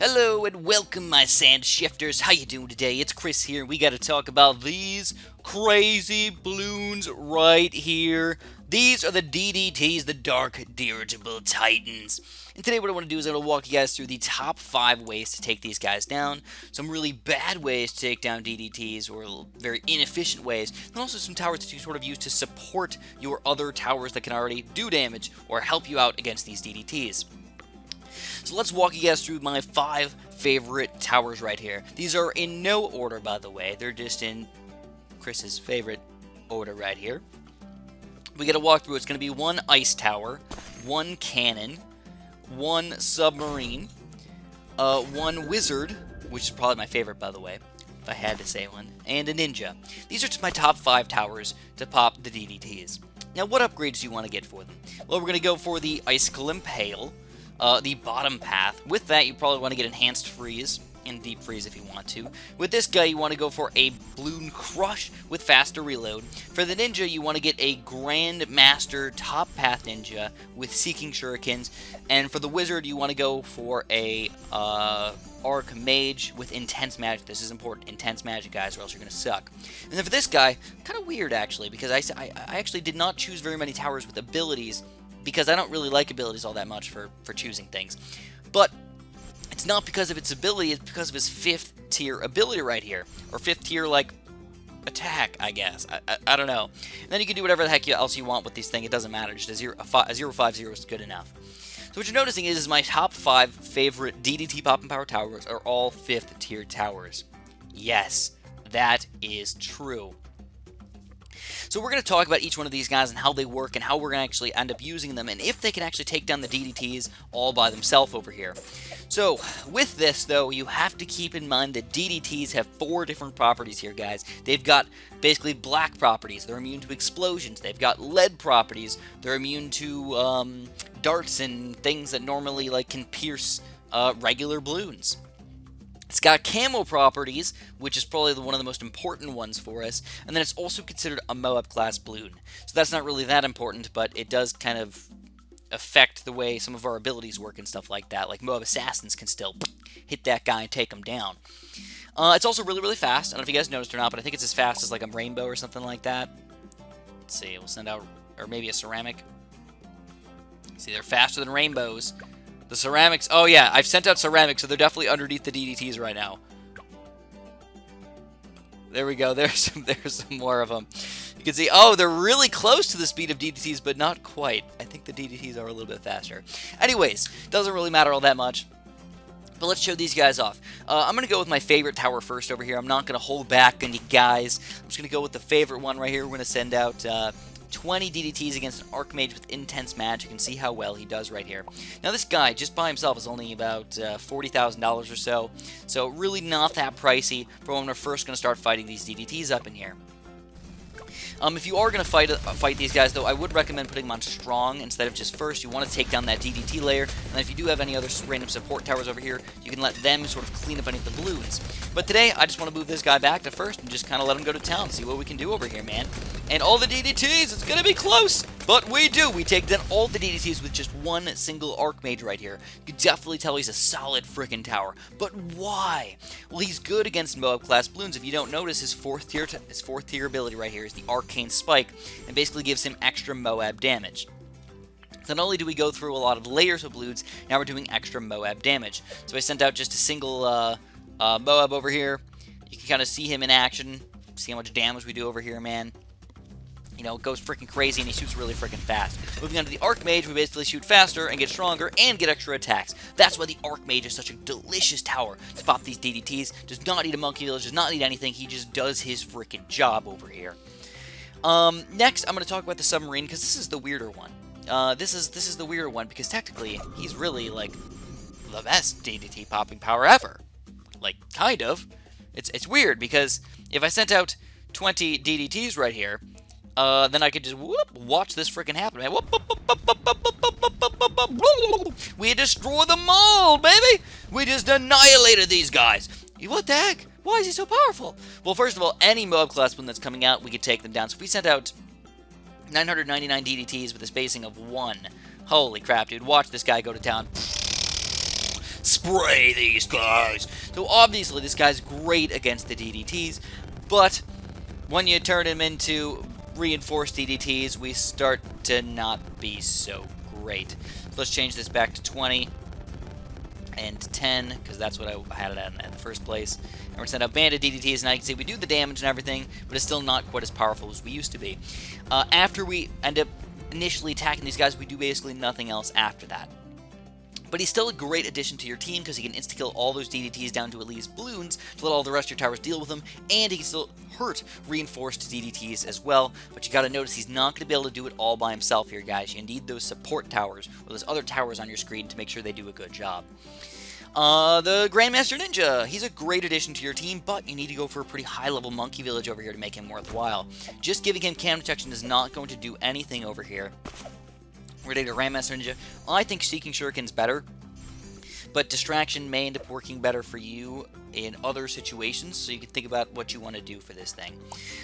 Hello and welcome, my sand shifters. How you doing today? It's Chris here. We got to talk about these crazy balloons right here. These are the DDT'S, the Dark Dirigible Titans. And today what I want to do is I'm going to walk you guys through the top 5 ways to take these guys down. Some really bad ways to take down DDT'S, or very inefficient ways. And also some towers that you sort of use to support your other towers that can already do damage or help you out against these DDT'S. So let's walk you guys through my 5 favorite towers right here. These are in no order, by the way. They're just in Chris's favorite order right here. We got to walk through. It's going to be 1 ice tower, 1 cannon, 1 submarine, 1 wizard, which is probably my favorite, by the way, if I had to say one, and a ninja. These are just my top 5 towers to pop the DDT'S. Now, what upgrades do you want to get for them? Well, we're going to go for the Icicle Impale, the bottom path. With that, you probably want to get Enhanced Freeze and Deep Freeze if you want to. With this guy, you want to go for a Bloon Crush with faster reload. For the ninja, you want to get a Grand Master top path ninja with Seeking Shurikens. And for the wizard, you want to go for a Arc Mage with Intense Magic. This is important, Intense Magic, guys, or else you're going to suck. And then for this guy, kind of weird, actually, because I actually did not choose very many towers with abilities, because I don't really like abilities all that much for choosing things. But it's not because of its ability, it's because of his 5th tier ability right here. Or 5th tier, like, attack, I guess. I don't know. And then you can do whatever the heck else you want with these things. It doesn't matter. Just a 050 is good enough. So what you're noticing is my top 5 favorite DDT Pop and Power towers are all 5th tier towers. Yes, that is true. So we're going to talk about each one of these guys and how they work and how we're going to actually end up using them and if they can actually take down the DDTs all by themselves over here. So with this, though, you have to keep in mind that DDTs have 4 different properties here, guys. They've got basically black properties. They're immune to explosions. They've got lead properties. They're immune to darts and things that normally can pierce regular balloons. It's got camo properties, which is probably one of the most important ones for us, and then it's also considered a Moab class balloon. So that's not really that important, but it does kind of affect the way some of our abilities work and stuff like that. Like Moab assassins can still hit that guy and take him down. It's also really, really fast. I don't know if you guys noticed or not, but I think it's as fast as like a rainbow or something like that. Let's see, we'll send out, or maybe a ceramic. See, they're faster than rainbows. The ceramics, oh yeah, I've sent out ceramics, so they're definitely underneath the DDTs right now. There we go, there's some more of them. You can see, oh, they're really close to the speed of DDTs, but not quite. I think the DDTs are a little bit faster. Anyways, doesn't really matter all that much. But let's show these guys off. I'm going to go with my favorite tower first over here. I'm not going to hold back on you guys. I'm just going to go with the favorite one right here. We're going to send out 20 DDTs against an Archmage with Intense Magic and see how well he does right here. Now this guy, just by himself, is only about $40,000 or so. So really not that pricey for when we're first going to start fighting these DDTs up in here. If you are going to fight these guys, though, I would recommend putting them on strong instead of just first. You want to take down that DDT layer, and if you do have any other random support towers over here, you can let them sort of clean up any of the balloons. But today, I just want to move this guy back to first and just kind of let him go to town, see what we can do over here, man. And all the DDTs, it's going to be close, but we do. We take down all the DDTs with just one single Archmage right here. You can definitely tell he's a solid freaking tower. But why? Well, he's good against Moab class balloons. If you don't notice, his 4th tier ability right here is the Arcane Spike, and basically gives him extra Moab damage. So not only do we go through a lot of layers of balloons, now we're doing extra Moab damage. So I sent out just a single Moab over here. You can kind of see him in action, see how much damage we do over here, man. You know, it goes freaking crazy, and he shoots really freaking fast. Moving on to the Archmage, we basically shoot faster and get stronger and get extra attacks. That's why the Archmage is such a delicious tower to pop these DDTs. Does not need a Monkey Village, does not need anything. He just does his freaking job over here. Next, I'm going to talk about the Submarine, because this is the weirder one. This is the weirder one, because technically, he's really, like, the best DDT popping power ever. Like, kind of. It's weird, because if I sent out 20 DDTs right here, then I could just watch this freaking happen, man. We destroy them all, baby! We just annihilated these guys. What the heck? Why is he so powerful? Well, first of all, any Moab class balloon that's coming out, we could take them down. So if we sent out 999 DDTs with a spacing of 1, holy crap, dude. Watch this guy go to town. Spray these guys! So obviously this guy's great against the DDTs, but when you turn him into reinforced DDTs, we start to not be so great. So let's change this back to 20 and 10, because that's what I had it at in the first place. And we're going to send out banded DDTs, and now you can see we do the damage and everything, but it's still not quite as powerful as we used to be. After we end up initially attacking these guys, we do basically nothing else after that. But he's still a great addition to your team because he can insta-kill all those DDTs down to at least balloons to let all the rest of your towers deal with them, and he can still hurt reinforced DDTs as well. But you gotta notice he's not going to be able to do it all by himself here, guys. You need those support towers, or those other towers on your screen to make sure they do a good job. The Grandmaster Ninja, he's a great addition to your team, but you need to go for a pretty high-level monkey village over here to make him worthwhile. Just giving him cam detection is not going to do anything over here. We're going to Grandmaster Ninja. I think Seeking Shuriken's better, but Distraction may end up working better for you in other situations, so you can think about what you want to do for this thing.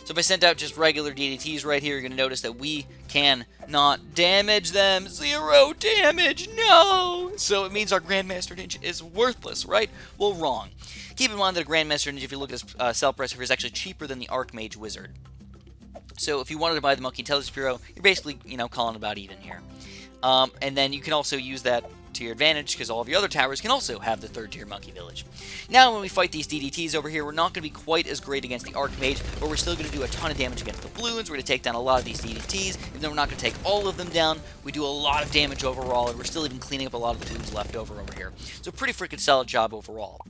So if I sent out just regular DDTs right here, you're going to notice that we can not damage them. 0 damage, no! So it means our Grandmaster Ninja is worthless, right? Well, wrong. Keep in mind that a Grandmaster Ninja, if you look at his sell price, is actually cheaper than the Archmage Wizard. So if you wanted to buy the Monkey Intelligence Bureau, you're basically, calling about even here. And then you can also use that to your advantage because all of your other towers can also have the 3rd tier Monkey Village. Now when we fight these DDTs over here, we're not going to be quite as great against the Archmage, but we're still going to do a ton of damage against the Bloons. We're going to take down a lot of these DDTs, even though we're not going to take all of them down. We do a lot of damage overall, and we're still even cleaning up a lot of the Bloons left over here. So pretty freaking solid job overall.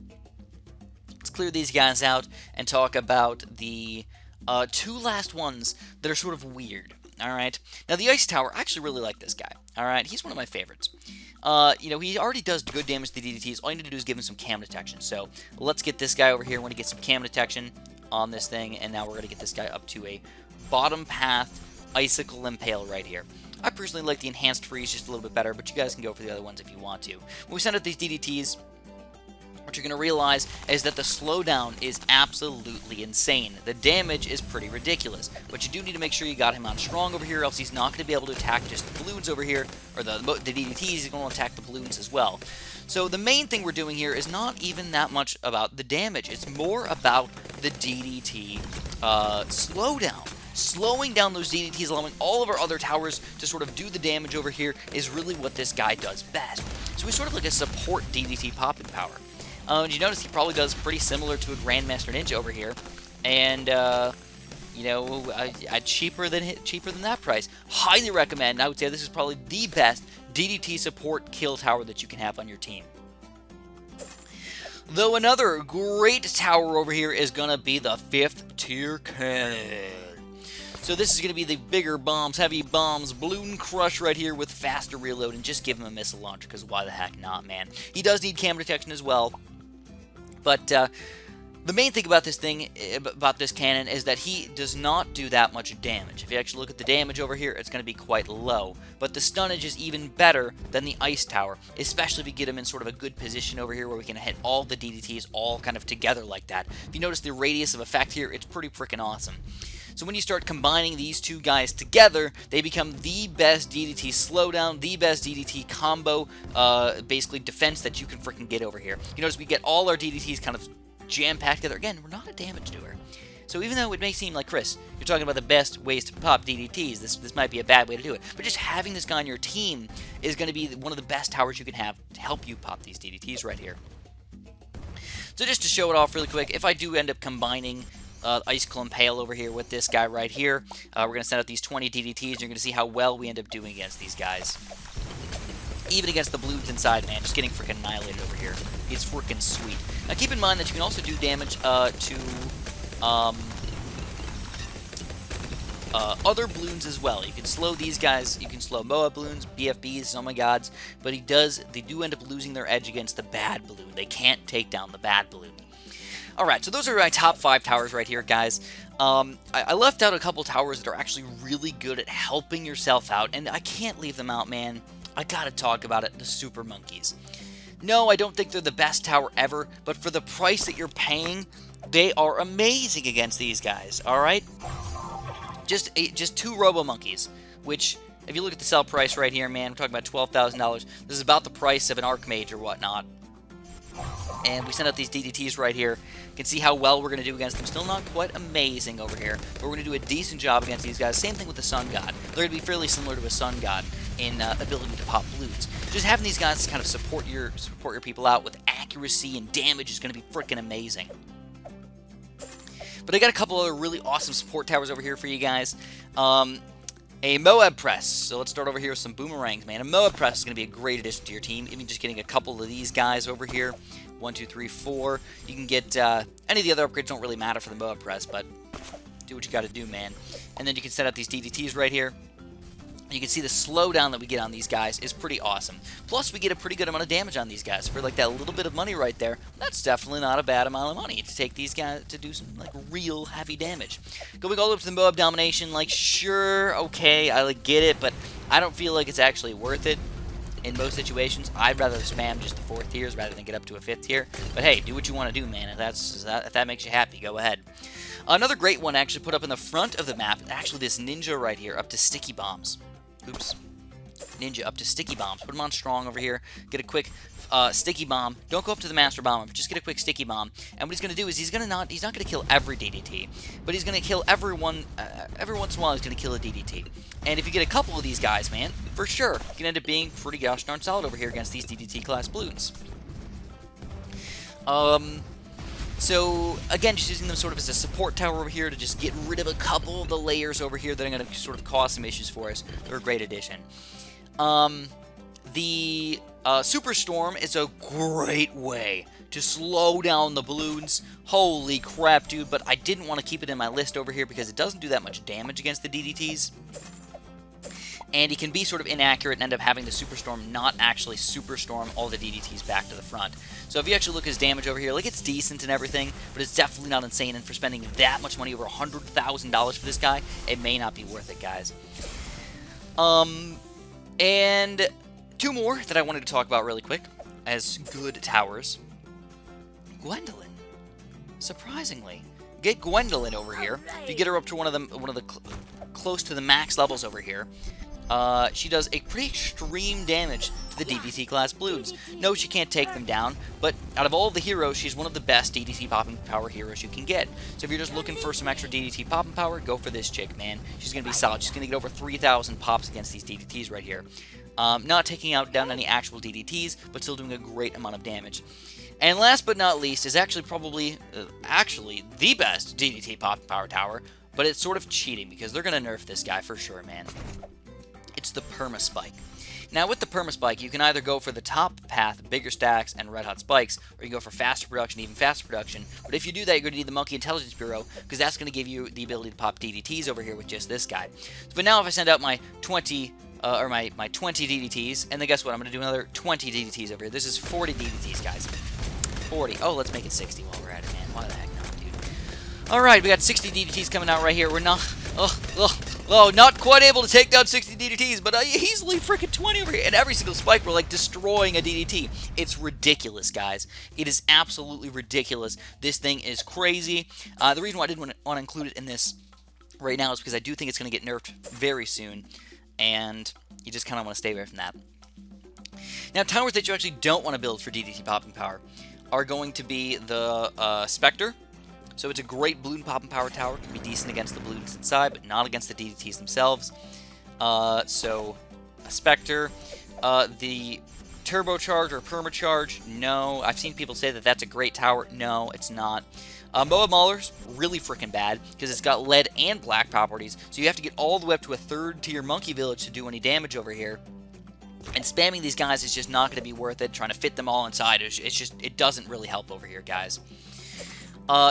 Let's clear these guys out and talk about the 2 last ones that are sort of weird. Alright, now the Ice Tower, I actually really like this guy. Alright, he's one of my favorites. He already does good damage to the DDTs. All you need to do is give him some cam detection. So let's get this guy over here. We're going to get some cam detection on this thing, and now we're going to get this guy up to a bottom path Icicle Impale right here. I personally like the Enhanced Freeze just a little bit better, but you guys can go for the other ones if you want to. When we send out these DDTs, what you're going to realize is that the slowdown is absolutely insane. The damage is pretty ridiculous, but you do need to make sure you got him on strong over here, else he's not going to be able to attack just the balloons over here, or the DDTs, he's going to attack the balloons as well. So the main thing we're doing here is not even that much about the damage, it's more about the DDT slowdown. Slowing down those DDTs, allowing all of our other towers to sort of do the damage over here is really what this guy does best. So he's sort of like a support DDT popping power. You notice he probably does pretty similar to a Grandmaster Ninja over here, and cheaper than that price. Highly recommend. I would say this is probably the best DDT support kill tower that you can have on your team. Though another great tower over here is gonna be the 5th tier cannon. So this is going to be the bigger bombs, heavy bombs, Balloon Crush right here with faster reload, and just give him a missile launcher, because why the heck not, man? He does need cam detection as well, but the main thing about this thing, about this cannon, is that he does not do that much damage. If you actually look at the damage over here, it's going to be quite low, but the stunnage is even better than the Ice Tower, especially if you get him in sort of a good position over here where we can hit all the DDTs all kind of together like that. If you notice the radius of effect here, it's pretty freaking awesome. So when you start combining these two guys together, they become the best DDT slowdown, the best DDT combo, basically defense that you can freaking get over here. You notice we get all our DDTs kind of jam-packed together. Again, we're not a damage doer. So even though it may seem like, Chris, you're talking about the best ways to pop DDTs, this might be a bad way to do it, but just having this guy on your team is going to be one of the best towers you can have to help you pop these DDTs right here. So just to show it off really quick, if I do end up combining Icicle Impale over here with this guy right here, we're going to send out these 20 DDTs, and you're going to see how well we end up doing against these guys. Even against the Bloons inside, man, just getting freaking annihilated over here. It's freaking sweet. Now keep in mind that you can also do damage to other Bloons as well. You can slow these guys, you can slow MOA Bloons, BFBs, oh my gods, but they do end up losing their edge against the bad balloon. They can't take down the bad balloon. Alright, so those are my top 5 towers right here, guys. I left out a couple towers that are actually really good at helping yourself out, and I can't leave them out, man. I gotta talk about it, the Super Monkeys. No, I don't think they're the best tower ever, but for the price that you're paying, they are amazing against these guys, alright? Just 2 Robo Monkeys, which, if you look at the sell price right here, man, we're talking about $12,000. This is about the price of an Archmage or whatnot. And we send out these DDTs right here. You can see how well we're going to do against them. Still not quite amazing over here, but we're going to do a decent job against these guys. Same thing with the Sun God. They're going to be fairly similar to a Sun God in ability to pop balloons. Just having these guys kind of support your people out with accuracy and damage is going to be freaking amazing. But I got a couple of really awesome support towers over here for you guys. A Moab Press. So let's start over here with some boomerangs, man. A Moab Press is going to be a great addition to your team. Even just getting a couple of these guys over here. 1, 2, 3, 4. You can get any of the other upgrades don't really matter for the Moab Press, but do what you got to do, man. And then you can set out these DDTs right here. You can see the slowdown that we get on these guys is pretty awesome. Plus, we get a pretty good amount of damage on these guys. For like that little bit of money right there, that's definitely not a bad amount of money to take these guys to do some like real heavy damage. Going all the way up to the Moab Domination, like sure, okay, I like get it, but I don't feel like it's actually worth it in most situations. I'd rather spam just the 4th tiers rather than get up to a 5th tier. But hey, do what you want to do, man. If that makes you happy, go ahead. Another great one actually put up in the front of the map, actually this ninja right here, up to sticky bombs. Oops. Ninja up to sticky bombs. Put them on strong over here. Get a quick sticky bomb. Don't go up to the master bomber, but just get a quick sticky bomb. And what he's going to do is he's not going to kill every DDT, but he's going to kill everyone. Every once in a while, he's going to kill a DDT. And if you get a couple of these guys, man, for sure, you can end up being pretty gosh darn solid over here against these DDT class balloons. So, again, just using them sort of as a support tower over here to just get rid of a couple of the layers over here that are going to sort of cause some issues for us. They're a great addition. The Superstorm is a great way to slow down the balloons. Holy crap, dude, but I didn't want to keep it in my list over here because it doesn't do that much damage against the DDTs. And he can be sort of inaccurate and end up having the Superstorm not actually Superstorm all the DDTs back to the front. So if you actually look at his damage over here, like it's decent and everything, but it's definitely not insane. And for spending that much money, over $100,000 for this guy, it may not be worth it, guys. And 2 more that I wanted to talk about really quick as good towers. Gwendolyn. Surprisingly. Get Gwendolyn over here. If you get her up to one of the close to the max levels over here, she does a pretty extreme damage to the DDT class balloons. No, she can't take them down, but out of all of the heroes, she's one of the best DDT popping power heroes you can get. So if you're just looking for some extra DDT popping power, go for this chick, man. She's going to be solid. She's going to get over 3,000 pops against these DDTs right here. Not taking down any actual DDTs, but still doing a great amount of damage. And last but not least is actually probably, the best DDT popping power tower, but it's sort of cheating because they're going to nerf this guy for sure, man. It's the Perma Spike. Now, with the Perma Spike, you can either go for the top path, bigger stacks, and red hot spikes, or you can go for faster production, even faster production. But if you do that, you're going to need the Monkey Intelligence Bureau, because that's going to give you the ability to pop DDTs over here with just this guy. But now if I send out my 20 DDTs, and then guess what? I'm going to do another 20 DDTs over here. This is 40 DDTs, guys. 40. Oh, let's make it 60 while we're at it, man. Why the heck not, dude? Alright, we got 60 DDTs coming out right here. We're not... not quite able to take down 60 DDTs, but easily freaking 20 over here. And every single spike, we're like destroying a DDT. It's ridiculous, guys. It is absolutely ridiculous. This thing is crazy. The reason why I didn't want to include it in this right now is because I do think it's going to get nerfed very soon. And you just kind of want to stay away from that. Now, towers that you actually don't want to build for DDT popping power are going to be the Spectre. So it's a great balloon popping power tower. It can be decent against the balloons inside, but not against the DDTs themselves. So a Spectre. The Turbocharge or Permacharge, no. I've seen people say that that's a great tower. No, it's not. Moab Mauler's really freaking bad because it's got lead and black properties. So you have to get all the way up to a 3rd tier monkey village to do any damage over here. And spamming these guys is just not going to be worth it. Trying to fit them all inside, it doesn't really help over here, guys.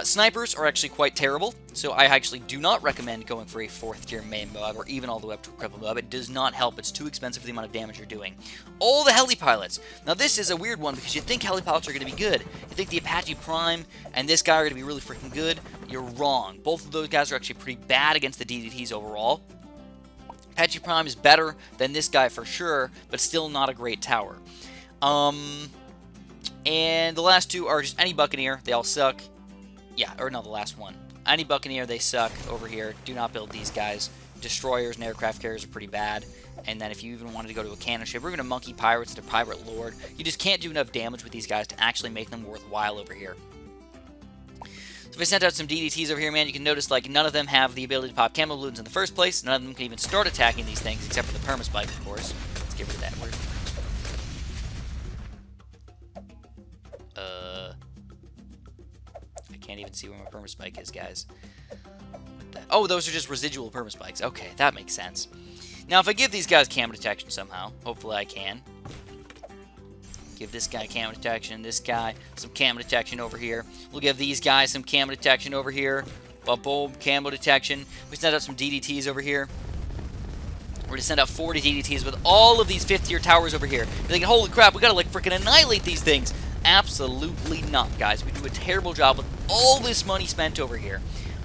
Snipers are actually quite terrible, so I actually do not recommend going for a 4th tier main Moab or even all the way up to a cripple Moab. It does not help. It's too expensive for the amount of damage you're doing. All the heli pilots. Now this is a weird one because you think heli pilots are going to be good. You think the Apache Prime and this guy are going to be really freaking good. You're wrong. Both of those guys are actually pretty bad against the DDTs overall. Apache Prime is better than this guy for sure, but still not a great tower. And the last 2 are just any Buccaneer. They all suck. Yeah, or no, the last one. Any Buccaneer, they suck over here. Do not build these guys. destroyers and aircraft carriers are pretty bad. And then if you even wanted to go to a cannon ship, or even a monkey pirates to pirate lord, you just can't do enough damage with these guys to actually make them worthwhile over here. So if I sent out some DDTs over here, man, you can notice, like, none of them have the ability to pop camo balloons in the first place. None of them can even start attacking these things, except for the Perma Spike, of course. Let's get rid of that. Where's the Perma Spike? I can't even see where my Perma Spike is, guys. Oh, those are just residual Perma Spikes. Okay, that makes sense. Now, if I give these guys camo detection somehow, hopefully I can. Give this guy camo detection, this guy some camo detection over here. We'll give these guys some camo detection over here. Boom, camo detection. We send out some DDTs over here. We're going to send out 40 DDTs with all of these 5th tier towers over here. You're thinking, holy crap, we got to, like, freaking annihilate these things. Absolutely not, guys. We do a terrible job with all this money spent over here.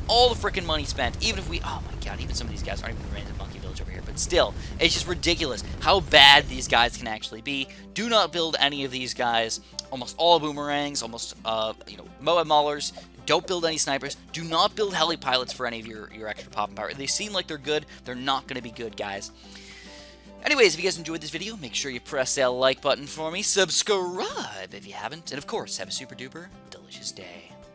All the freaking money spent. Even if we... Oh, my God. Even some of these guys aren't even running the monkey village over here. But still, it's just ridiculous how bad these guys can actually be. Do not build any of these guys. Almost all boomerangs. Almost, Moab Maulers. Don't build any snipers. Do not build heli pilots for any of your extra popping power. They seem like they're good. They're not going to be good, guys. Anyways, if you guys enjoyed this video, make sure you press that like button for me. Subscribe if you haven't. And, of course, have a super duper delicious day.